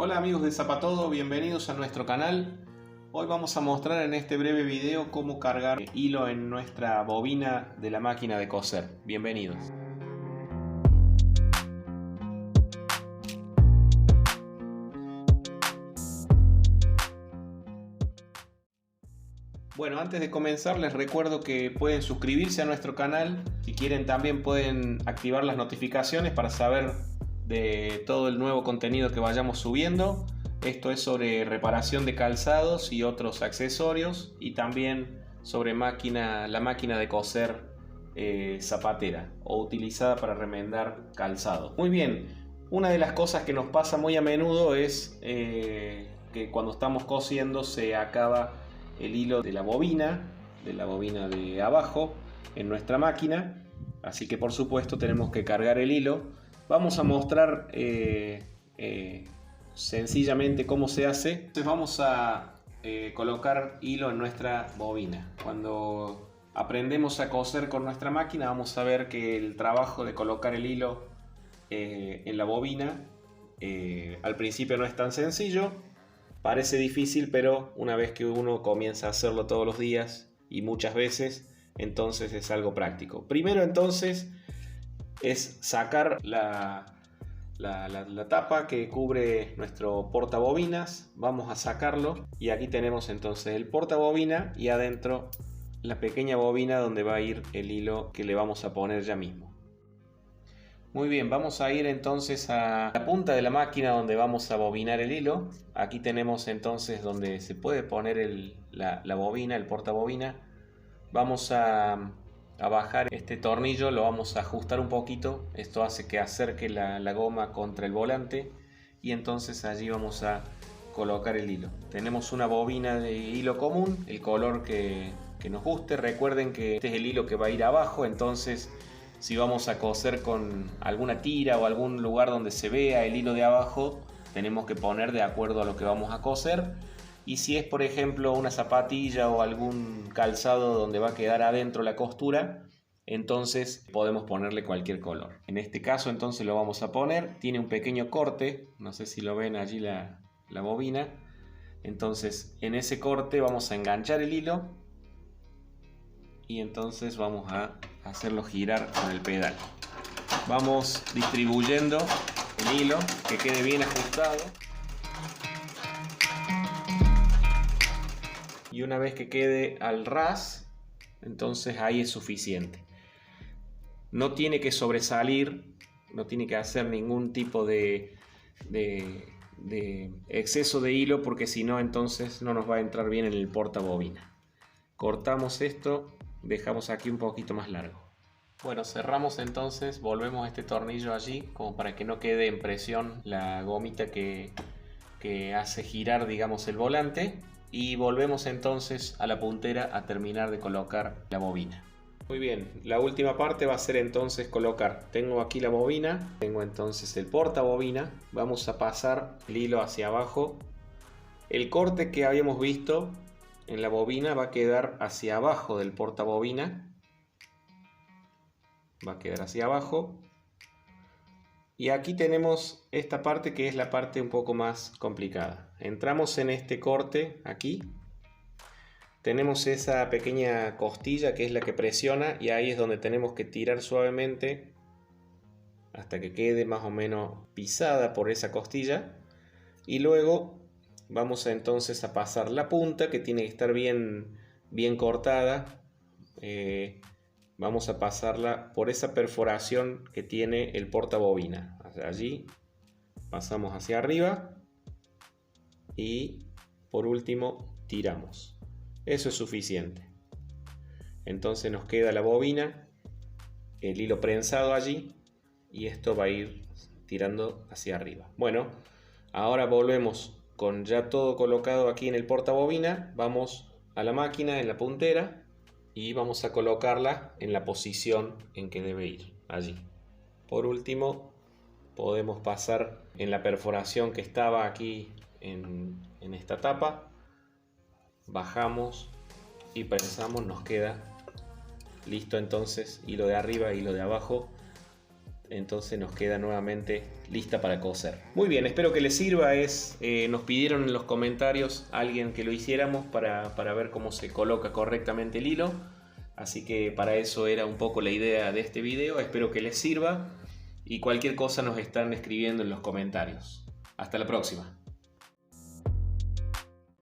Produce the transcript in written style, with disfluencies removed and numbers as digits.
Hola amigos de Zapatodo, bienvenidos a nuestro canal. Hoy vamos a mostrar en este breve video cómo cargar hilo en nuestra bobina de la máquina de coser. Bienvenidos. Bueno, antes de comenzar les recuerdo que pueden suscribirse a nuestro canal. Si quieren también pueden activar las notificaciones para saber de todo el nuevo contenido que vayamos subiendo. Esto es sobre reparación de calzados y otros accesorios, y también sobre la máquina de coser zapatera o utilizada para remendar calzado. Muy bien, una de las cosas que nos pasa muy a menudo es que cuando estamos cosiendo se acaba el hilo de la bobina de abajo en nuestra máquina, así que por supuesto tenemos que cargar el hilo. Vamos a mostrar sencillamente cómo se hace. Entonces vamos a colocar hilo en nuestra bobina. Cuando aprendemos a coser con nuestra máquina vamos a ver que el trabajo de colocar el hilo en la bobina al principio no es tan sencillo. Parece difícil, pero una vez que uno comienza a hacerlo todos los días y muchas veces, entonces es algo práctico. Primero entonces es sacar la tapa que cubre nuestro portabobinas. Vamos a sacarlo y aquí tenemos entonces el portabobina y adentro la pequeña bobina donde va a ir el hilo que le vamos a poner ya mismo. Muy bien, vamos a ir entonces a la punta de la máquina donde vamos a bobinar el hilo. Aquí tenemos entonces donde se puede poner la bobina, el portabobina. Vamos a bajar este tornillo, lo vamos a ajustar un poquito. Esto hace que acerque la goma contra el volante y entonces allí vamos a colocar el hilo. Tenemos una bobina de hilo común, el color que nos guste. Recuerden que este es el hilo que va a ir abajo, entonces si vamos a coser con alguna tira o algún lugar donde se vea el hilo de abajo, tenemos que poner de acuerdo a lo que vamos a coser. Y si es por ejemplo una zapatilla o algún calzado donde va a quedar adentro la costura, entonces podemos ponerle cualquier color. En este caso entonces lo vamos a poner. Tiene un pequeño corte, no sé si lo ven allí la bobina. Entonces en ese corte vamos a enganchar el hilo y entonces vamos a hacerlo girar con el pedal. Vamos distribuyendo el hilo que quede bien ajustado. Y una vez que quede al ras, entonces ahí es suficiente. No tiene que sobresalir, no tiene que hacer ningún tipo de exceso de hilo, porque si no entonces no nos va a entrar bien en el portabobina. Cortamos esto, dejamos aquí un poquito más largo. Bueno, cerramos entonces, volvemos este tornillo allí como para que no quede en presión la gomita que hace girar, digamos, el volante. Y volvemos entonces a la puntera a terminar de colocar la bobina. Muy bien, la última parte va a ser entonces colocar. Tengo aquí la bobina, tengo entonces el portabobina. Vamos a pasar el hilo hacia abajo. El corte que habíamos visto en la bobina va a quedar hacia abajo del portabobina. Va a quedar hacia abajo. Y aquí tenemos esta parte que es la parte un poco más complicada. Entramos en este corte aquí. Tenemos esa pequeña costilla que es la que presiona y ahí es donde tenemos que tirar suavemente hasta que quede más o menos pisada por esa costilla. Y luego vamos entonces a pasar la punta que tiene que estar bien cortada. Vamos a pasarla por esa perforación que tiene el portabobina. Allí pasamos hacia arriba y por último tiramos. Eso es suficiente. Entonces nos queda la bobina, el hilo prensado allí y esto va a ir tirando hacia arriba. Bueno, ahora volvemos con ya todo colocado aquí en el portabobina. Vamos a la máquina en la puntera y vamos a colocarla en la posición en que debe ir, allí. Por último, podemos pasar en la perforación que estaba aquí en esta tapa. Bajamos y prensamos, nos queda listo entonces hilo de arriba, hilo de abajo. entonces nos queda nuevamente lista para coser. Muy bien, espero que les sirva. Nos pidieron en los comentarios a alguien que lo hiciéramos para ver cómo se coloca correctamente el hilo, así que para eso era un poco la idea de este video. Espero que les sirva y cualquier cosa nos están escribiendo en los comentarios. Hasta la próxima.